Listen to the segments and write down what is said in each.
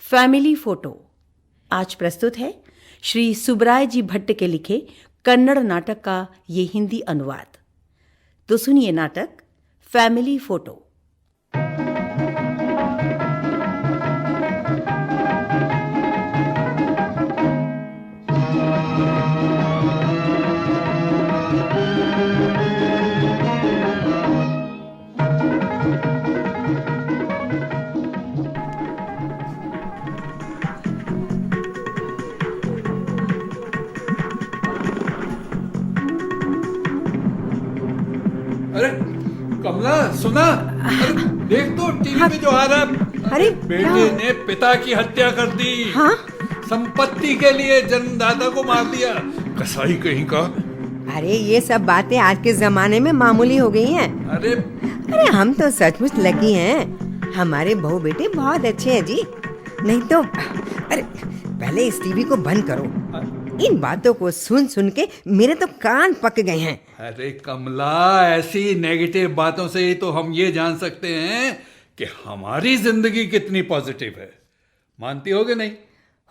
Family photo. आज प्रस्तुत है श्री सुब्राय जी भट्ट के लिखे कन्नड़ नाटक का ये हिंदी अनुवाद। तो सुनिए नाटक फैमिली फोटो। अरे कमला सुना, अरे देख तो टीवी पे जो आ रहा है। अरे बेटे ने पिता की हत्या कर दी। हाँ? संपत्ति के लिए जन्मदाता को मार दिया। कसाई कहीं का। अरे ये सब बातें आज के जमाने में मामूली हो गई हैं। अरे हम तो सचमुच लकी हैं। हमारे बहू बेटे बहुत अच्छे हैं जी। नहीं तो अरे पहले इस टीवी को बंद करो। इन बातों को सुन सुन के मेरे तो कान पक गए हैं। अरे कमला, ऐसी नेगेटिव बातों से ही तो हम ये जान सकते हैं कि हमारी जिंदगी कितनी पॉजिटिव है। मानती हो कि नहीं?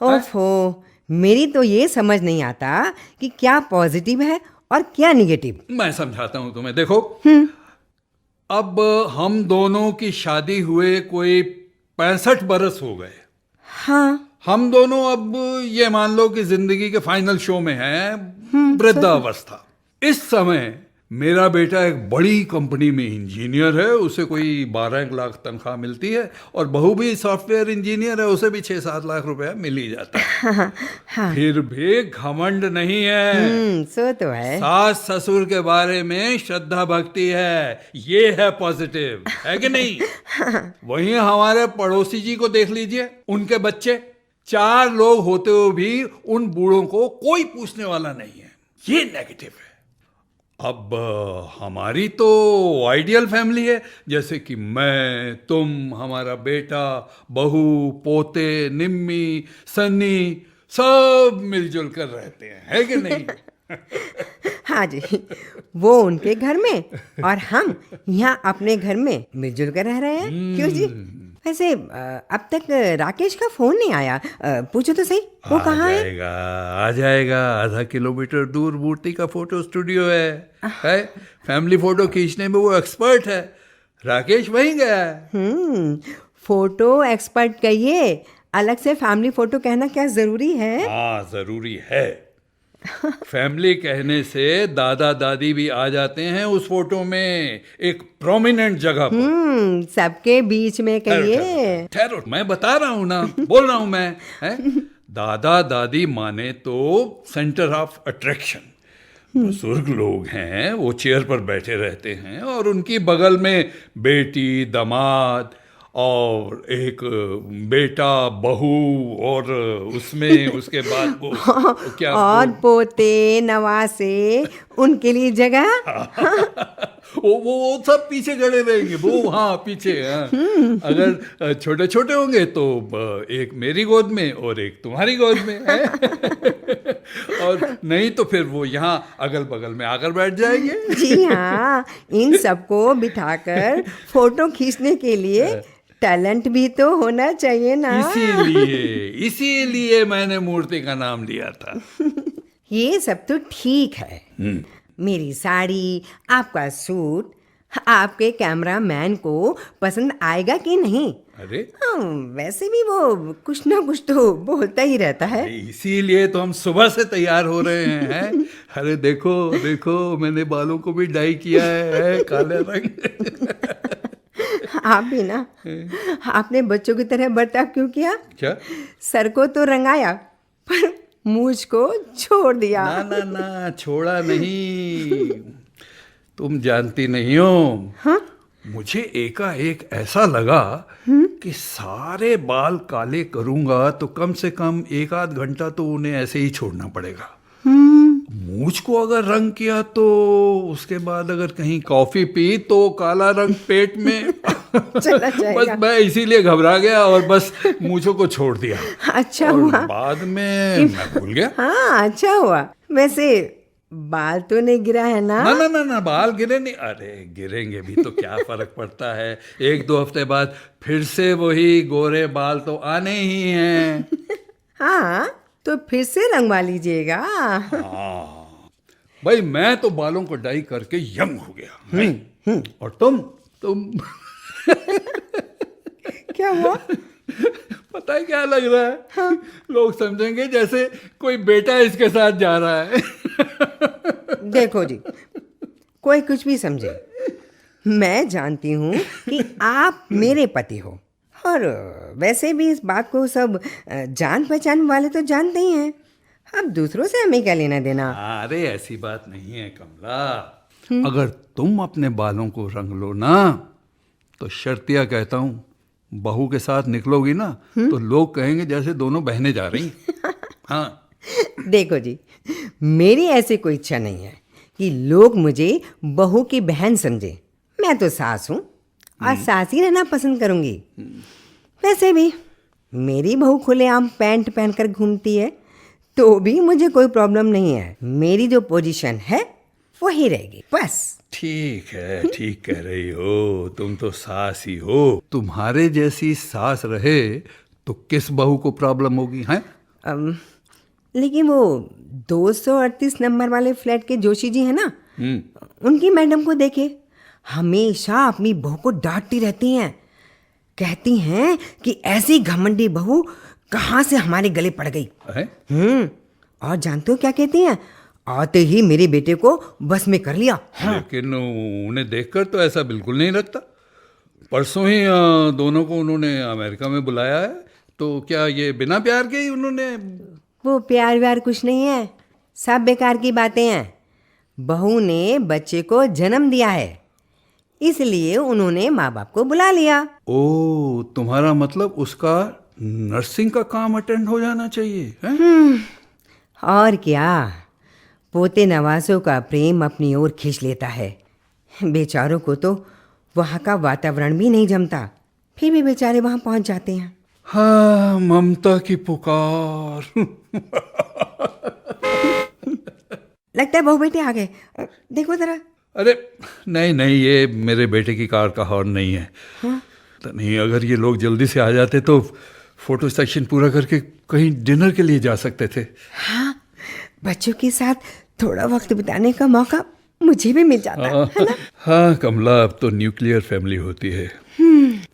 ओफो, मेरी तो ये समझ नहीं आता कि क्या पॉजिटिव है और क्या निगेटिव। मैं समझाता हूं तुम्हें। देखो, अब हम दोनों की शादी हुए कोई 65 बरस हो गए। हाँ, हम दोनों अब ये मान लो कि जिंदगी के फाइनल शो में हैं, वृद्धावस्था। इस समय मेरा बेटा एक बड़ी कंपनी में इंजीनियर है, उसे कोई 12 लाख तनख्वाह मिलती है, और बहू भी सॉफ्टवेयर इंजीनियर है, उसे भी 6-7 लाख रुपया मिल ही जाता है। हाँ। फिर भी घमंड नहीं है। सो तो है। सास ससुर के बारे में श्रद्धा भक्ति है। ये है पॉजिटिव, है कि नहीं? वहीं हमारे पड़ोसी जी को देख लीजिए, उनके बच्चे 4 लोग होते हुए भी उन बूढ़ों को कोई पूछने वाला नहीं है। ये नेगेटिव है। अब हमारी तो आइडियल फैमिली है, जैसे कि मैं, तुम, हमारा बेटा, बहू, पोते, निम्मी, सन्नी, सब मिलजुल कर रहते हैं, है कि नहीं? हाँ जी, वो उनके घर में और हम यहाँ अपने घर में मिलजुल कर रह रहे हैं। क्यों जी? वैसे अब तक राकेश का फोन नहीं आया। पूछो तो सही, वो कहाँ है? आ जाएगा। आधा किलोमीटर दूर मूर्ति का फोटो स्टूडियो है। फैमिली फोटो खींचने में वो एक्सपर्ट है। राकेश वहीं गया है। फोटो एक्सपर्ट कहिए, अलग से फैमिली फोटो कहना क्या जरूरी है? हाँ, जरूरी है। फैमिली कहने से दादा दादी भी आ जाते हैं उस फोटो में, एक प्रोमिनेंट जगह पर। सबके बीच में कहिए। ठहरो, मैं बता रहा हूं ना, बोल रहा हूं मैं। दादा दादी माने तो सेंटर ऑफ अट्रैक्शन। बुजुर्ग लोग हैं, वो चेयर पर बैठे रहते हैं और उनकी बगल में बेटी, दामाद और एक बेटा, बहू, और उसमें उसके बाद वो क्या और पोते, नवासे, उनके लिए जगह। वो सब पीछे खड़े रहेंगे। वो हाँ पीछे। अगर छोटे छोटे होंगे तो एक मेरी गोद में और एक तुम्हारी गोद में है। और नहीं तो फिर वो यहाँ अगल बगल में आकर बैठ जाएंगे। जी हाँ, इन सबको बिठाकर फोटो खींचने के लिए टैलेंट भी तो होना चाहिए ना। इसीलिए मैंने मूर्ति का नाम लिया था। ये सब तो ठीक है। मेरी साड़ी, आपका सूट, आपके कैमरामैन को पसंद आएगा कि नहीं? अरे वैसे भी वो कुछ ना कुछ तो बोलता ही रहता है। इसीलिए तो हम सुबह से तैयार हो रहे हैं। अरे देखो देखो, मैंने बालों को भी डाई किया है काले रंग। आप भी ना, आपने बच्चों की तरह बर्ताव क्यों किया? क्या? सर को तो रंगाया पर मूंछ को छोड़ दिया। ना, छोड़ा नहीं। तुम जानती नहीं हो। हाँ? मुझे एकाएक ऐसा लगा कि सारे बाल काले करूंगा तो कम से कम 1-8 घंटा तो उन्हें ऐसे ही छोड़ना पड़ेगा। मूंछ को अगर रंग किया तो उसके बाद अगर कहीं कॉफी पी तो काला रंग पेट में चला जाएगा। बस मैं इसीलिए घबरा गया और बस मूंछों को छोड़ दिया। अच्छा और हुआ। बाद में मैं भूल गया। हाँ, अच्छा हुआ। वैसे बाल तो नहीं गिरा है ना? ना ना ना ना, बाल गिरे नहीं। अरे गिरेंगे भी तो क्या फर्क पड़ता है, 1-2 हफ्ते बाद फिर से वही गोरे बाल तो आने ही हैं। हाँ, तो फिर से रंगवा लीजिएगा। हाँ भाई, मैं तो बालों को डाई करके यंग हो गया। नहीं? और तुम क्या हुआ? पता है क्या लग रहा है? हाँ। लोग समझेंगे जैसे कोई बेटा इसके साथ जा रहा है। देखो जी, कोई कुछ भी समझे, मैं जानती हूँ कि आप मेरे पति हो, और वैसे भी इस बात को सब जान पहचान वाले तो जानते ही हैं। अब दूसरों से हमें क्या लेना देना? अरे ऐसी बात नहीं है कमला, अगर तुम अपने बालों को रंग लो ना, तो शर्तिया कहता हूँ, बहू के साथ निकलोगी ना तो लोग कहेंगे जैसे दोनों बहनें जा रही। हाँ। देखो जी, मेरी ऐसी कोई इच्छा नहीं है कि लोग मुझे बहू की बहन समझे। मैं तो सास हूँ और सास ही रहना पसंद करूँगी। वैसे भी मेरी बहू खुलेआम पैंट पहनकर घूमती है तो भी मुझे कोई प्रॉब्लम नहीं है। मेरी जो पोजीशन है वही रहेगी बस। ठीक है, ठीक कह रही हो, तुम तो सास ही हो। तुम्हारे जैसी सास रहे तो किस बहू को प्रॉब्लम होगी? हैं? लेकिन वो 238 नंबर वाले फ्लैट के जोशी जी हैं ना, उनकी मैडम को देखे हमेशा अपनी बहू को डांटती रहती हैं। कहती हैं कि ऐसी घमंडी बहू कहाँ से हमारे गले पड़ गई। और जानते हो क्या कहती हैं? आते ही मेरे बेटे को बस में कर लिया। हाँ। लेकिन उन्हें देखकर तो ऐसा बिल्कुल नहीं लगता। परसों ही दोनों को उन्होंने अमेरिका में बुलाया है, तो क्या ये बिना प्यार के ही उन्होंने? वो प्यार व्यार कुछ नहीं है, सब बेकार की बातें हैं। बहू ने बच्चे को जन्म दिया है, इसलिए उन्होंने माँ बाप को बुला लिया। ओ, तुम्हारा मतलब उसका नर्सिंग का काम अटेंड हो जाना चाहिए है? और क्या, पोते नवासों का प्रेम अपनी ओर खींच लेता है। बेचारों को तो वहाँ का वातावरण भी नहीं जमता, फिर भी बेचारे वहाँ पहुँच जाते हैं। हाँ, ममता की पुकार। लगता है बहू बेटे आ गए, देखो जरा। अरे नहीं नहीं, ये मेरे बेटे की कार का हॉर्न नहीं है। हाँ? तो नहीं, अगर ये लोग जल्दी से आ जाते तो फोटो सेक्शन पूरा करके कहीं डिनर के लिए जा सकते थे। हाँ, बच्चों के साथ थोड़ा वक्त बिताने का मौका मुझे भी मिल जाता है ना? हाँ कमला, अब तो न्यूक्लियर फैमिली होती है।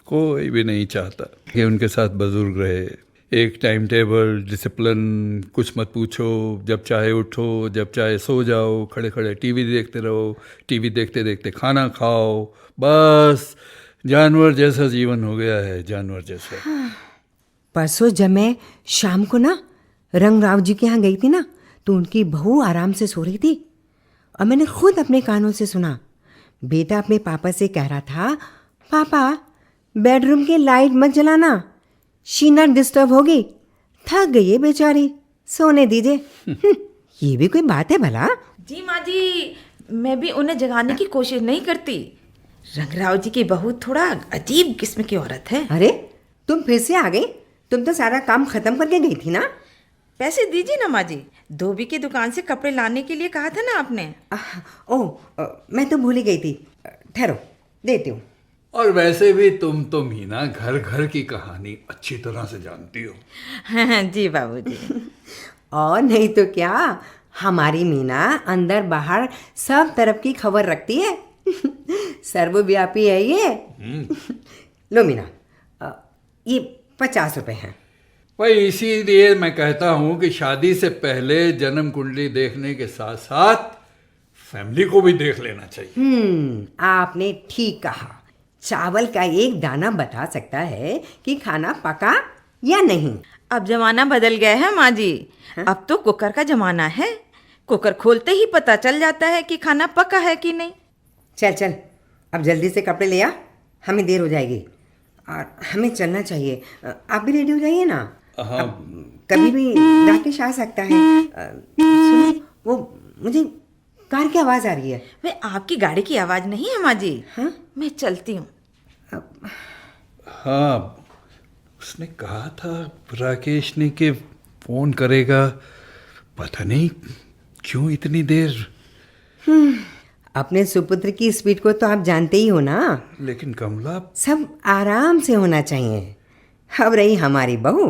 कोई भी नहीं चाहता कि उनके साथ बुजुर्ग रहे। एक टाइम टेबल, डिसिप्लिन, कुछ मत पूछो, जब चाहे उठो, जब चाहे सो जाओ, खड़े खड़े टीवी देखते रहो, टीवी देखते देखते खाना खाओ, बस जानवर जैसा जीवन हो गया है, जानवर जैसा। परसों जब मैं शाम को ना रंगराव जी के यहाँ गई थी ना, तो उनकी बहू आराम से सो रही थी और मैंने खुद अपने कानों से सुना, बेटा अपने पापा से कह रहा था, पापा बेडरूम की लाइट मत जलाना, शीना डिस्टर्ब होगी, थक गई है बेचारी, सोने दीजिए। ये भी कोई बात है भला? जी माँ जी, मैं भी उन्हें जगाने की कोशिश नहीं करती। रंगराव जी की बहू थोड़ा अजीब किस्म की औरत है। अरे तुम फिर से आ गई? तुम तो सारा काम खत्म करके गई थी ना? पैसे दीजिए ना माँ जी, धोबी की दुकान से कपड़े लाने के लिए कहा था ना आपने। मैं तो भूल ही गई थी, ठहरो देती हूँ। और वैसे भी तुम मीना घर घर की कहानी अच्छी तरह से जानती हो। हाँ जी बाबूजी। और नहीं तो क्या, हमारी मीना अंदर बाहर सब तरफ की खबर रखती है। सर्वव्यापी है ये। लो मीना, ये 50 रुपए हैं। भाई इसीलिए मैं कहता हूँ कि शादी से पहले जन्म कुंडली देखने के साथ साथ फैमिली को भी देख लेना चाहिए। आपने ठीक कहा। चावल का एक दाना बता सकता है कि खाना पका या नहीं। अब जमाना बदल गया है माँ जी। अब तो कुकर का जमाना है। कुकर खोलते ही पता चल जाता है कि खाना पका है कि नहीं। चल अब जल्दी से कपड़े ले आ, हमें देर हो जाएगी और हमें चलना चाहिए। आप भी रेडी हो जाइए ना। हाँ। कभी भी राकेश आ सकता है। सुनो, वो मुझे कार की आवाज़ आ रही है। वे आपकी गाड़ी की आवाज़ नहीं है माँ जी। हाँ? मैं चलती हूँ। हाँ, उसने कहा था राकेश ने कि फोन करेगा, पता नहीं क्यों इतनी देर? अपने सुपुत्र की स्पीड को तो आप जानते ही हो ना। लेकिन कमला, सब आराम से होना चाहिए। अब रही हमारी बहू,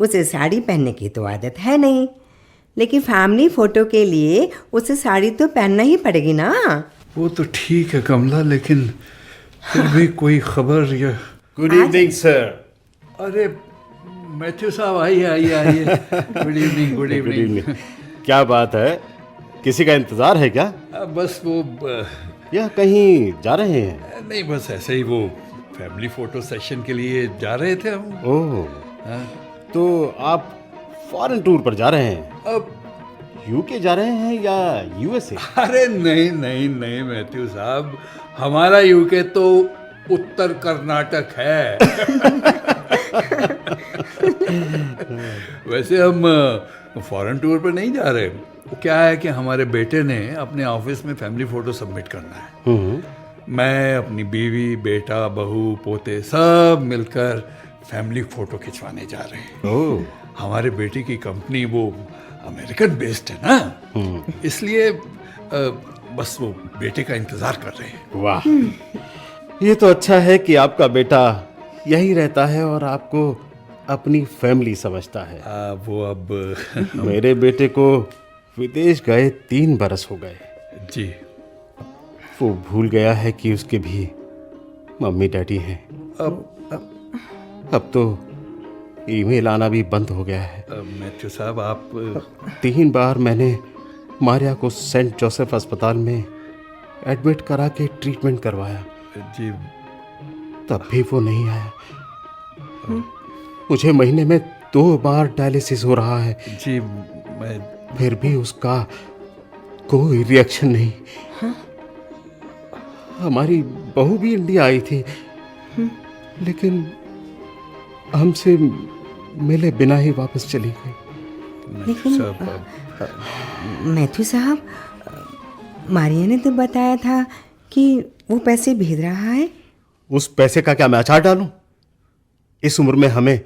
उसे साड़ी पहनने की तो आदत है नहीं, लेकिन फैमिली फोटो के लिए उसे साड़ी तो पहनना ही पड़ेगी ना। वो तो ठीक है कमला, लेकिन फिर भी कोई खबर या... गुड इवनिंग सर। अरे मैथ्यू साहब, आइए आइए आइए। Good evening, good good evening. Evening. क्या बात है, किसी का इंतजार है क्या, बस वो या कहीं जा रहे हैं? नहीं, बस ऐसे ही वो फैमिली फोटो सेशन के लिए जा रहे थे हम। ओह, हाँ। तो आप फॉरेन टूर पर जा रहे हैं? अब यूके जा रहे हैं या यूएसए? अरे नहीं नहीं नहीं मैथ्यू साहब, हमारा यूके तो उत्तर कर्नाटक है। वैसे हम फॉरेन टूर पर नहीं जा रहे। वो क्या है कि हमारे बेटे ने अपने ऑफिस में फैमिली फोटो सबमिट करना है। मैं, अपनी बीवी, बेटा, बहू, पोते सब मिलकर फैमिली फोटो खिंचवाने जा रहे हैं। ओह, हमारे बेटे की कंपनी वो अमेरिकन बेस्ड है ना, इसलिए बस वो बेटे का इंतजार कर रहे हैं। वाह, ये तो अच्छा है कि आपका बेटा यही रहता है और आपको अपनी फैमिली समझता है। वो अब मेरे बेटे को विदेश गए 3 बरस हो गए। जी, वो भूल गया है कि उसके भी मम्मी डैडी हैं। अब तो ईमेल आना भी बंद हो गया है। मैथ्यू साहब, आप 3 बार मैंने मारिया को सेंट जोसेफ अस्पताल में एडमिट करा के ट्रीटमेंट करवाया, जी, तब भी वो नहीं आया। मुझे महीने में 2 बार डायलिसिस हो रहा है, जी, मैं फिर भी उसका कोई रिएक्शन नहीं। हमारी बहू भी इंडिया आई थी, लेकिन हमसे मिले बिना ही वापस चली गई। मैथ्यू साहब, मैथ्यू साहब, मारिया ने तो बताया था कि वो पैसे भेज रहा है। उस पैसे का क्या मैं अचार डालूं? इस उम्र में हमें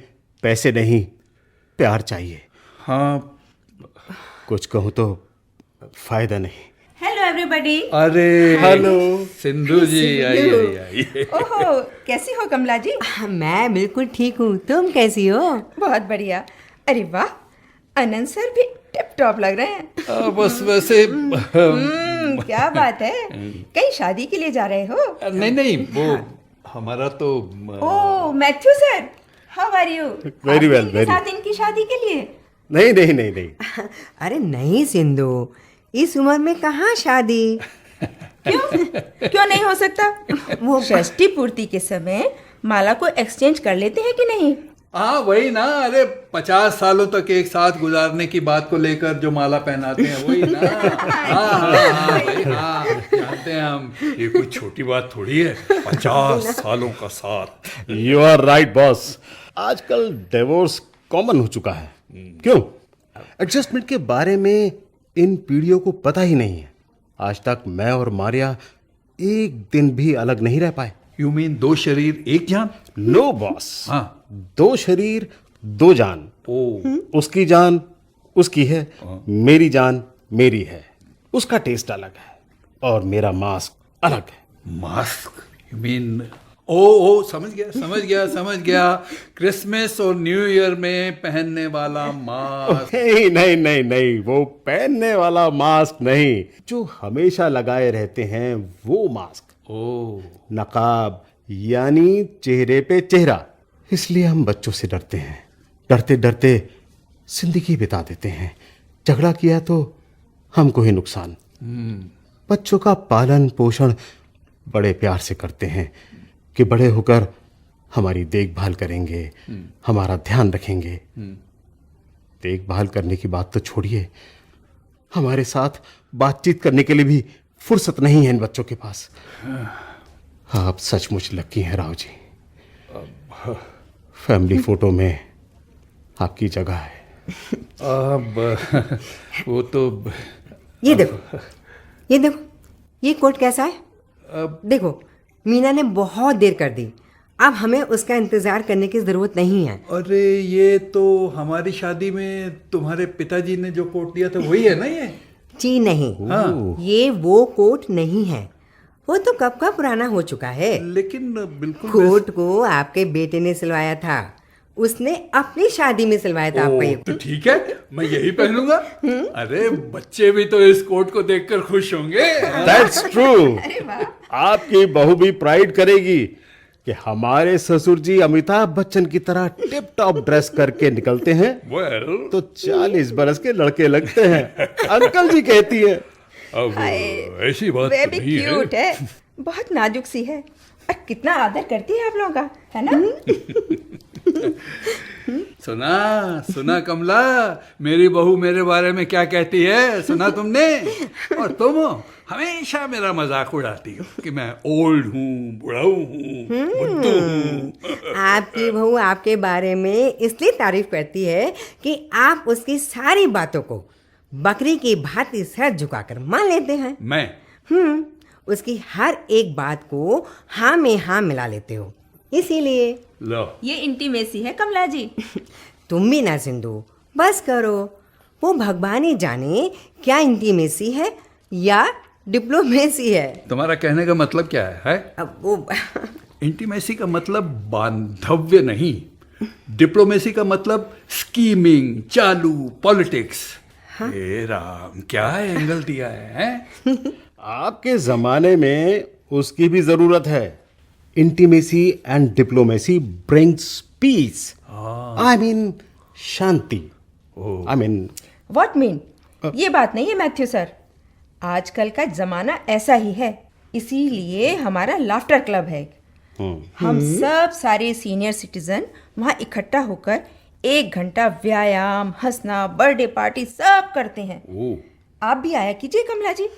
पैसे नहीं, प्यार चाहिए। हाँ, कुछ कहूं तो फायदा नहीं। Hello everybody. अरे हेलो सिंधु जी, आइए आइए आइए। ओहो, कैसी हो कमला जी? मैं बिल्कुल ठीक हूँ, तुम कैसी हो? बहुत बढ़िया। अरे वाह, अनंत सर भी टिप टॉप लग रहे हैं। बस वैसे क्या बात है, कहीं शादी के लिए जा रहे हो? नहीं नहीं, वो हमारा तो oh Matthew sir, how are you? Very well, very- साथ इनकी शादी के लिए? नहीं नहीं नहीं नहीं। अरे नहीं सिंधु, इस उम्र में कहाँ शादी। क्यों नहीं हो सकता? वो षष्ठी पूर्ति के समय माला को एक्सचेंज कर लेते हैं कि नहीं? हाँ वही ना। अरे 50 सालों तक एक साथ गुजारने की बात को लेकर जो माला पहनाते हैं, वही ना। हाँ, जानते हैं हम, ये कोई छोटी बात थोड़ी है, 50 सालों का साथ। You are right boss. आजकल डिवोर्स कॉमन हो चुका है। क्यों? एडजस्टमेंट के बारे में इन पीढ़ियों को पता ही नहीं है। आज तक मैं और मारिया एक दिन भी अलग नहीं रह पाए। यू मीन 2 शरीर 1 जान? नो बॉस, हाँ। 2 शरीर 2 जान। ओ, उसकी जान उसकी है, मेरी जान मेरी है। उसका टेस्ट अलग है और मेरा मास्क अलग है। मास्क? यू मीन ओ समझ गया। क्रिसमस और न्यू ईयर में पहनने वाला मास्क। नहीं नहीं नहीं नहीं, वो पहनने वाला मास्क नहीं, जो हमेशा लगाए रहते हैं वो मास्क। ओ, नकाब, यानी चेहरे पे चेहरा। इसलिए हम बच्चों से डरते हैं, डरते डरते जिंदगी बिता देते हैं। झगड़ा किया तो हमको ही नुकसान। बच्चों का पालन पोषण बड़े प्यार से करते हैं कि बड़े होकर हमारी देखभाल करेंगे, हमारा ध्यान रखेंगे। देखभाल करने की बात तो छोड़िए, हमारे साथ बातचीत करने के लिए भी फुर्सत नहीं है इन बच्चों के पास। आप सचमुच लकी हैं राव जी। फैमिली फोटो में आपकी जगह है। अब वो तो ये देखो, ये कोट कैसा है? देखो, मीना ने बहुत देर कर दी। अब हमें उसका इंतजार करने की जरूरत नहीं है। अरे ये तो हमारी शादी में तुम्हारे पिताजी ने जो कोट दिया था वही है ना? ये जी नहीं, ये वो कोट नहीं है। वो तो कब का पुराना हो चुका है। लेकिन बिल्कुल कोट को आपके बेटे ने सिलवाया था, उसने अपनी शादी में सिलवाया था आपका ये। तो ठीक है, मैं यही पहनूंगा। अरे बच्चे भी तो इस कोट को देखकर खुश होंगे। That's true. आपकी बहू भी प्राइड करेगी कि हमारे ससुर जी अमिताभ बच्चन की तरह टिप टॉप ड्रेस करके निकलते हैं वेल, तो 40 बरस के लड़के लगते हैं। अंकल जी कहती है। अब ऐसी बात तो बेबी नहीं है। क्यूट है, बहुत नाजुक सी है और कितना आदर करती है आप लोगों का, है ना? सुना सुना कमला, मेरी बहू मेरे बारे में क्या कहती है, सुना तुमने? और तुम हमेशा मेरा मजाक उड़ाती हो कि मैं ओल्ड हूँ, बुढ़ाऊ हूँ, बुद्धू हूँ। आपकी बहू आपके बारे में इसलिए तारीफ करती है कि आप उसकी सारी बातों को बकरी की भांति सर झुकाकर मान लेते हैं। मैं उसकी हर एक बात को हाँ में हाँ मिला लेते हो, इसीलिए। लो, ये इंटीमेसी है कमला जी। तुम भी ना सिंधु, बस करो। वो भगवान ही जाने क्या इंटीमेसी है या डिप्लोमेसी है। तुम्हारा कहने का मतलब क्या है? अब वो इंटीमेसी का मतलब बांधव्य नहीं, डिप्लोमेसी का मतलब स्कीमिंग, चालू, पॉलिटिक्स। हे राम, क्या एंगल दिया है? आपके जमाने में उसकी भी जरूरत है। Intimacy and diplomacy brings peace, I mean शांति। I mean what mean? ये बात नहीं है मैथ्यू सर, आजकल का जमाना ऐसा ही है, इसीलिए हमारा लाफ्टर क्लब है। हम सब सारे सीनियर सिटीजन वहाँ इकट्ठा होकर 1 घंटा व्यायाम, हंसना, बर्थडे पार्टी सब करते हैं। आप भी आया कीजिए कमला जी।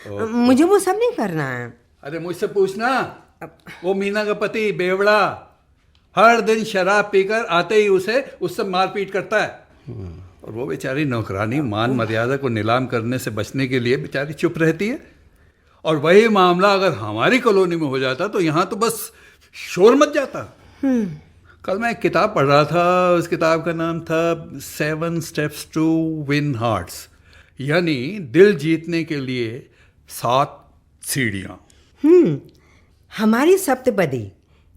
मुझे वो सब नहीं करना है। अरे मुझसे पूछना, वो मीना का पति बेवड़ा हर दिन शराब पीकर आते ही उससे मारपीट करता है, और वो बेचारी नौकरानी मान मर्यादा को नीलाम करने से बचने के लिए बेचारी चुप रहती है। और वही मामला अगर हमारी कॉलोनी में हो जाता तो यहाँ तो बस शोर मच जाता। कल मैं एक किताब पढ़ रहा था, उस किताब का नाम था 7 Steps to Win Hearts, यानी दिल जीतने के लिए 7 सीढ़ियाँ। हमारी सप्तपदी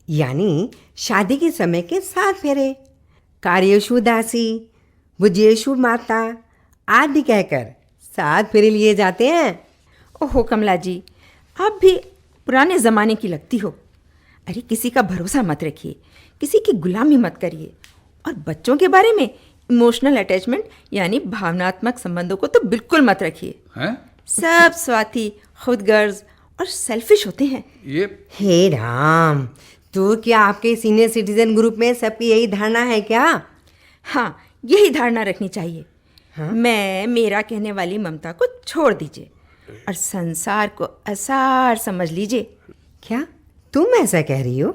यानी शादी के समय के 7 फेरे, कार्येषु दासी, भुजेषु माता आदि कहकर 7 फेरे लिए जाते हैं। ओहो कमला जी, आप भी पुराने ज़माने की लगती हो। अरे किसी का भरोसा मत रखिए, किसी की गुलामी मत करिए, और बच्चों के बारे में इमोशनल अटैचमेंट यानी भावनात्मक संबंधों को तो बिल्कुल मत रखिए। हैं? सब स्वार्थी, खुदगर्ज और सेल्फिश होते हैं। ये हे राम, तो क्या आपके सीनियर सिटीजन ग्रुप में सबकी यही धारणा है क्या? हाँ, यही धारणा रखनी चाहिए। मैं मेरा कहने वाली ममता को छोड़ दीजिए और संसार को असार समझ लीजिए। क्या तुम ऐसा कह रही हो?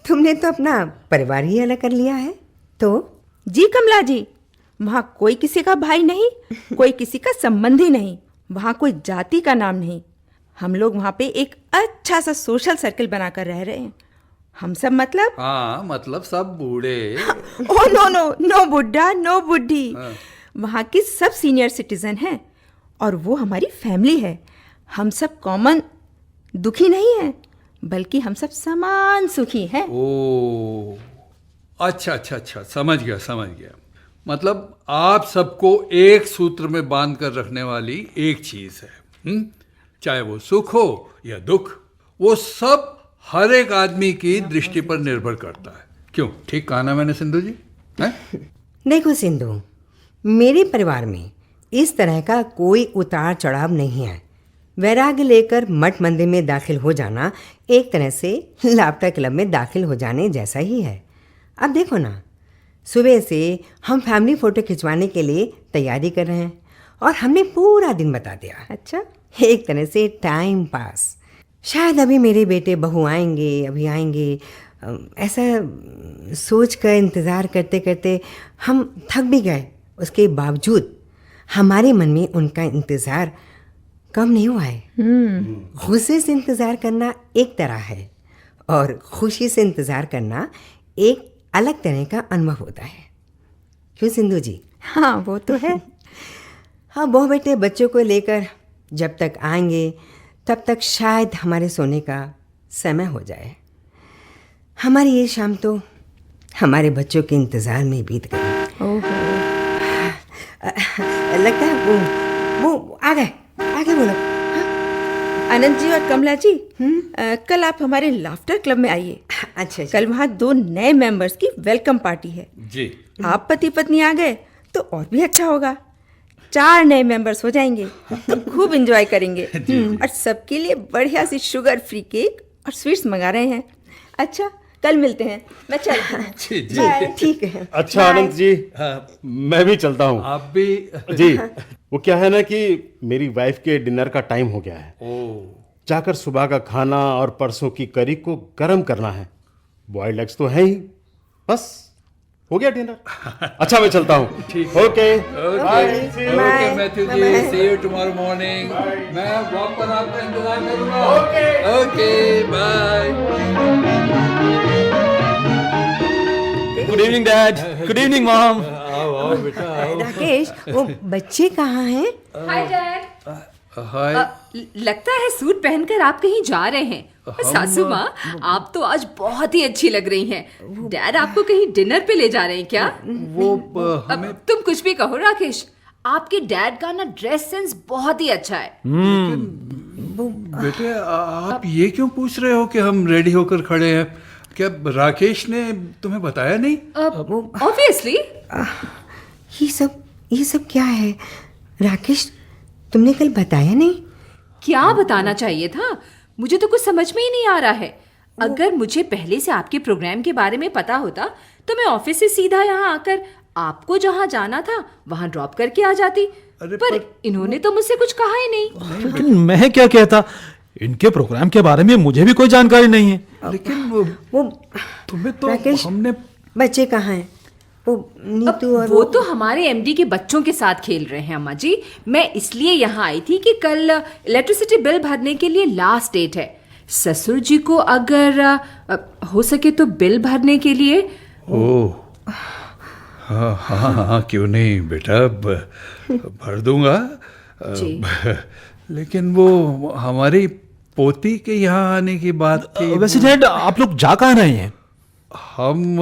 तुमने तो अपना परिवार ही अलग कर लिया है। तो जी कमला जी, वहाँ कोई किसी का भाई नहीं, कोई किसी का संबंधी नहीं, वहाँ कोई जाति का नाम नहीं। हम लोग वहाँ पे एक अच्छा सा सोशल सर्कल बनाकर रह रहे हैं। हम सब मतलब हाँ, मतलब सब बूढ़े। ओह नो नो, नो बुड्ढा, नो बुड्ढी। वहाँ की सब सीनियर सिटीजन हैं और वो हमारी फैमिली है। हम सब कॉमन दुखी नहीं हैं, बल्कि हम सब समान सुखी हैं। ओ, अच्छा, समझ गया। मतलब आप सबको एक सूत्र में बांध कर रखने वाली एक चीज है। चाहे वो सुख हो या दुख, वो सब हर एक आदमी की दृष्टि पर निर्भर करता है। क्यों, ठीक कहा ना मैंने सिंधु जी? हैं? देखो सिंधु, मेरे परिवार में इस तरह का कोई उतार चढ़ाव नहीं है। वैराग्य लेकर मठ मंदिर में दाखिल हो जाना एक तरह से लाफ्टर क्लब में दाखिल हो जाने जैसा ही है। अब देखो ना, सुबह से हम फैमिली फ़ोटो खिंचवाने के लिए तैयारी कर रहे हैं और हमने पूरा दिन बता दिया। अच्छा, एक तरह से टाइम पास। शायद अभी मेरे बेटे बहू आएंगे, अभी आएंगे, ऐसा सोच कर इंतज़ार करते करते हम थक भी गए। उसके बावजूद हमारे मन में उनका इंतज़ार कम नहीं हुआ है। गुस्से से इंतज़ार करना एक तरह है और खुशी से इंतज़ार करना एक अलग तरह का अनुभव होता है। क्यों सिंधु जी? हाँ वो तो है। हाँ, बहू बेटे बच्चों को लेकर जब तक आएंगे तब तक शायद हमारे सोने का समय हो जाए। हमारी ये शाम तो हमारे बच्चों के इंतज़ार में बीत गई। लगता है वो आ गए बोलो। आनंद जी और कमला जी, कल आप हमारे लाफ्टर क्लब में आइए। अच्छा। कल वहाँ 2 नए मेंबर्स की वेलकम पार्टी है। जी। आप पति पत्नी आ गए तो और भी अच्छा होगा। 4 नए मेंबर्स हो जाएंगे तो खूब एंजॉय करेंगे। और सबके लिए बढ़िया सी शुगर फ्री केक और स्वीट्स मंगा रहे हैं। अच्छा, कल मिलते हैं। मैं चलती हूँ। जी जी। बाय। ठीक है। अच्छा आनंद जी, मैं भी चलता हूँ। आप भी। जी, वो क्या है ना कि मेरी वाइफ के डिनर का टाइम हो गया है। जाकर सुबह का खाना और परसों की करी को गर्म करना है। बॉइल्ड एग्स तो है ही, बस हो गया डिनर। अच्छा मैं चलता हूँ। ठीक। Okay okay Matthew ji, see you tomorrow morning. मैं वॉक पर आपका इंतजार करूंगा। Okay bye. Good evening dad. Good evening mom. आओ बेटा आओ। राकेश, वो बच्चे कहाँ हैं? Hi dad. हाय। लगता है सूट पहनकर आप कहीं जा रहे हैं। सासू माँ, आप तो आज बहुत ही अच्छी लग रही हैं। डैड आपको कहीं डिनर पे ले जा रहे हैं क्या? वो हमें तुम कुछ भी कहो राकेश, आपके डैड का ना ड्रेस सेंस बहुत ही अच्छा है। बेटे आप ये क्यों पूछ रहे हो कि हम रेडी होकर खड़े हैं? क्या राकेश ने तुम्हें बताया नहीं? ऑब्वियसली। ये सब क्या है राकेश? तुमने कल बताया नहीं? क्या बताना चाहिए था? मुझे तो कुछ समझ में ही नहीं आ रहा है। अगर मुझे पहले से आपके प्रोग्राम के बारे में पता होता तो मैं ऑफिस से सीधा यहाँ आकर आपको जहाँ जाना था वहाँ ड्रॉप करके आ जाती। पर इन्होंने तो मुझसे कुछ कहा ही नहीं। लेकिन मैं क्या कहता, इनके प्रोग्राम के बारे में मुझे भी कोई जानकारी नहीं है। लेकिन वो तुम्हें तो राकेश, हमने बच्चे कहाँ हैं? वो नीतू और वो तो हमारे एमडी के बच्चों के साथ खेल रहे हैं अम्मा जी। मैं इसलिए यहाँ आई थी कि कल इलेक्ट्रिसिटी बिल भरने के लिए लास्ट डेट है। ससुर जी को अगर हो सके तो बिल भरने के लिए। ओह हाँ हाँ हाँ, क्यों नहीं बेटा, भर दूंगा। लेकिन वो हमारी पोती के यहाँ आने की बात थी। वैसे डैड आप लोग जा कहाँ रहे हैं? हम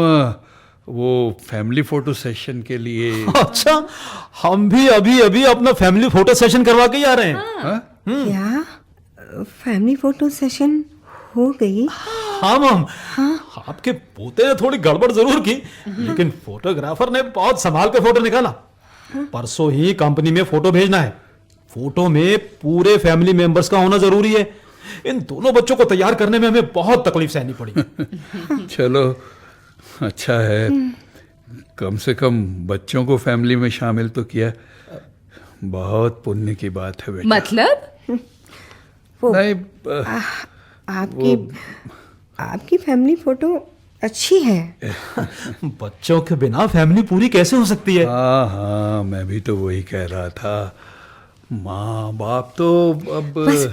वो फैमिली फोटो सेशन के लिए। अच्छा, हम भी अभी अपना फैमिली फोटो सेशन करवा के ही आ रहे हैं। क्या फैमिली फोटो सेशन हो गई? हाँ मम, आपके पोते ने थोड़ी गड़बड़ जरूर की, लेकिन फोटोग्राफर ने बहुत संभाल के फोटो निकाला। परसों ही कंपनी में फोटो भेजना है। फोटो में पूरे फैमिली मेंबर्स का होना जरूरी है। इन दोनों बच्चों को तैयार करने में हमें बहुत तकलीफ सहनी पड़ी। चलो अच्छा है, कम से कम बच्चों को फैमिली में शामिल तो किया। बहुत पुण्य की बात है बेटा। मतलब नहीं आपकी फैमिली फोटो अच्छी है। बच्चों के बिना फैमिली पूरी कैसे हो सकती है? हाँ हाँ, मैं भी तो वही कह रहा था। माँ बाप तो अब बस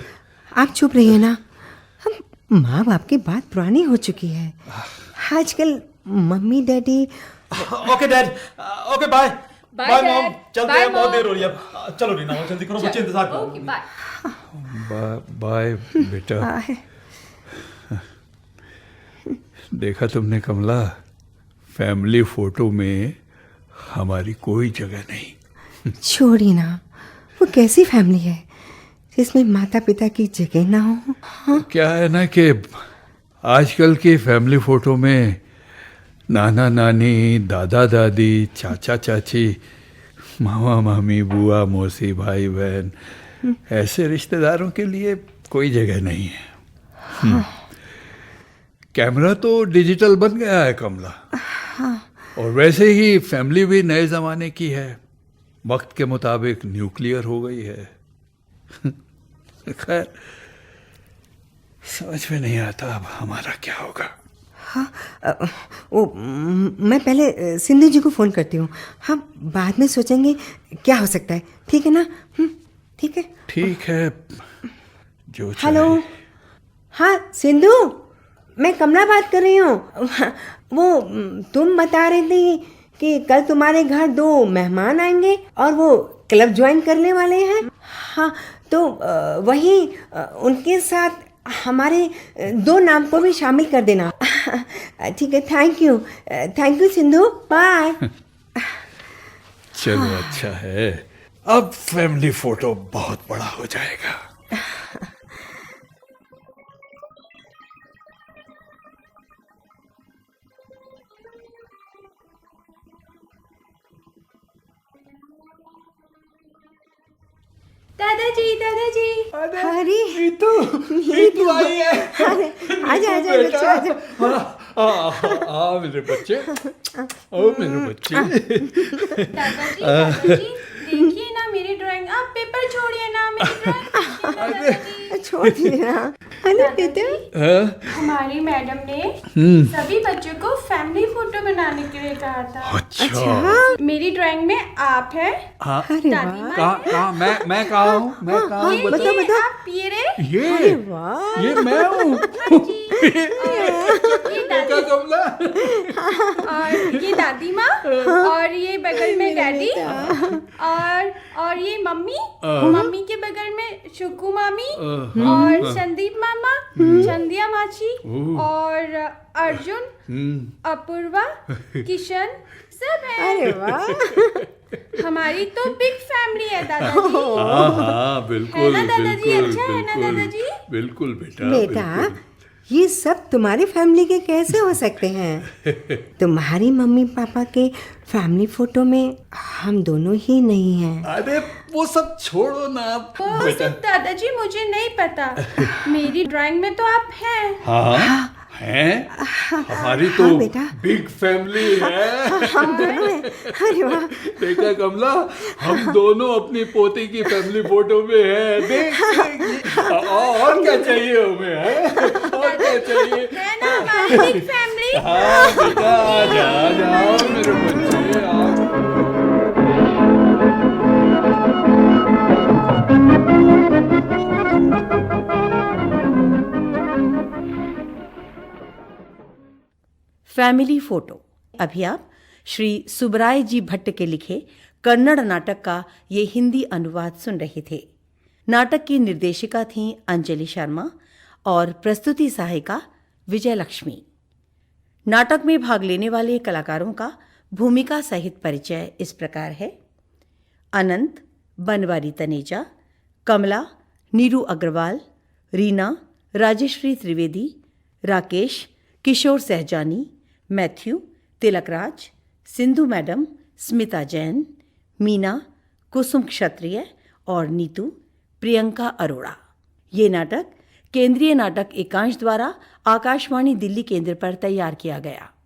आप चुप रहिए ना। हम माँ बाप की बात पुरानी हो चुकी है। आजकल mummy daddy. Okay dad, okay bye Bye, bye Dad. Mom. चलते Bye, हैं, बहुत Mom. देर हो रही है अब। चलो रीना, जल्दी करो, बच्चे इंतजार करो। Okay bye. बाय बेटा। देखा तुमने कमला, फैमिली फोटो में हमारी कोई जगह नहीं। छोड़िए ना, वो कैसी फैमिली है जिसमें माता पिता की जगह ना हो? हाँ? क्या है ना कि आजकल की फैमिली फोटो में नाना नानी, दादा दादी, चाचा चाची, मामा मामी, बुआ मौसी, भाई बहन, ऐसे रिश्तेदारों के लिए कोई जगह नहीं है। कैमरा तो डिजिटल बन गया है कमला। और वैसे ही फैमिली भी नए जमाने की है, वक्त के मुताबिक न्यूक्लियर हो गई है। खैर समझ में नहीं आता अब हमारा क्या होगा। मैं पहले सिंधु जी को फ़ोन करती हूँ। हाँ, बाद में सोचेंगे क्या हो सकता है। ठीक है ना? ठीक है। ठीक है, जो हेलो। चाहे। हाँ सिंधु, मैं कमला बात कर रही हूँ। वो तुम बता रही थी कि कल तुम्हारे घर 2 मेहमान आएंगे और वो क्लब ज्वाइन करने वाले हैं। हाँ, तो वहीं उनके साथ हमारे 2 नाम को भी शामिल कर देना। ठीक है, थैंक यू सिंधु, बाय। चलो अच्छा है, अब फैमिली फोटो बहुत बड़ा हो जाएगा। दादाजी अरे नीतू आई है। आजा बच्चे, आजा। मेरे बच्चे, ओ मेरे बच्चे। दादाजी देखिए ना मेरी ड्राइंग, आप पेपर छोड़िए ना, मेरी ड्राइंग छोड़ दिए ना। अरे बेटा, हमारी मैडम ने सभी बच्चों को फैमिली फोटो बनाने के लिए कहा था। अच्छा, मेरी ड्राइंग में आप है, अरे दादी वाह, माँ कहाँ मैं कहाँ हूँ? मैं कहाँ हूँ? बताओ, ये बताओ। आप ये रे, ये वाह, ये मैं हूँ। ये देखा दादी कमला? और ये दादी माँ और ये बगल में डैडी और ये मम्मी के बगल में शुकू मामी और संदीप मामा, संध्या माची और अर्जुन, अपूर्वा, किशन सब है। अरे वाह, हमारी तो बिग फैमिली है दादाजी। हाँ, बिल्कुल, है ना दादाजी? बिल्कुल, अच्छा है ना बिल्कुल, दादाजी? बिल्कुल बेटा, बेटा, बिल्कुल। ये सब तुम्हारी फैमिली के कैसे हो सकते हैं? तुम्हारी मम्मी पापा के फैमिली फोटो में हम दोनों ही नहीं हैं। अरे वो सब छोड़ो ना वो बेटा। सब दादाजी मुझे नहीं पता, मेरी ड्राइंग में तो आप हैं। हाँ हैं, हमारी तो हाँ बेटा। बिग फैमिली है। हम दोनों हैं। अरे वाह, देखा कमला, हम दोनों अपनी पोती की फैमिली फोटो में है। देख और क्या चाहिए हमें, है? और क्या चाहिए? है ना हमारी बिग फैमिली? हाँ बेटा, आ जाओ मेरे बच्चे, आओ। Family photo. अभी आप श्री सुब्राय जी भट्ट के लिखे कन्नड़ नाटक का ये हिंदी अनुवाद सुन रहे थे। नाटक की निर्देशिका थीं अंजलि शर्मा और प्रस्तुति सहायिका विजय लक्ष्मी। नाटक में भाग लेने वाले कलाकारों का भूमिका सहित परिचय इस प्रकार है। अनंत बनवारी तनेजा, कमला नीरू अग्रवाल, रीना राजेश्वरी त्रिवेदी, राकेश किशोर सहजानी, मैथ्यू तिलकराज, सिंधु मैडम स्मिता जैन, मीना कुसुम क्षत्रिय और नीतू प्रियंका अरोड़ा। ये नाटक केंद्रीय नाटक एकांश द्वारा आकाशवाणी दिल्ली केंद्र पर तैयार किया गया।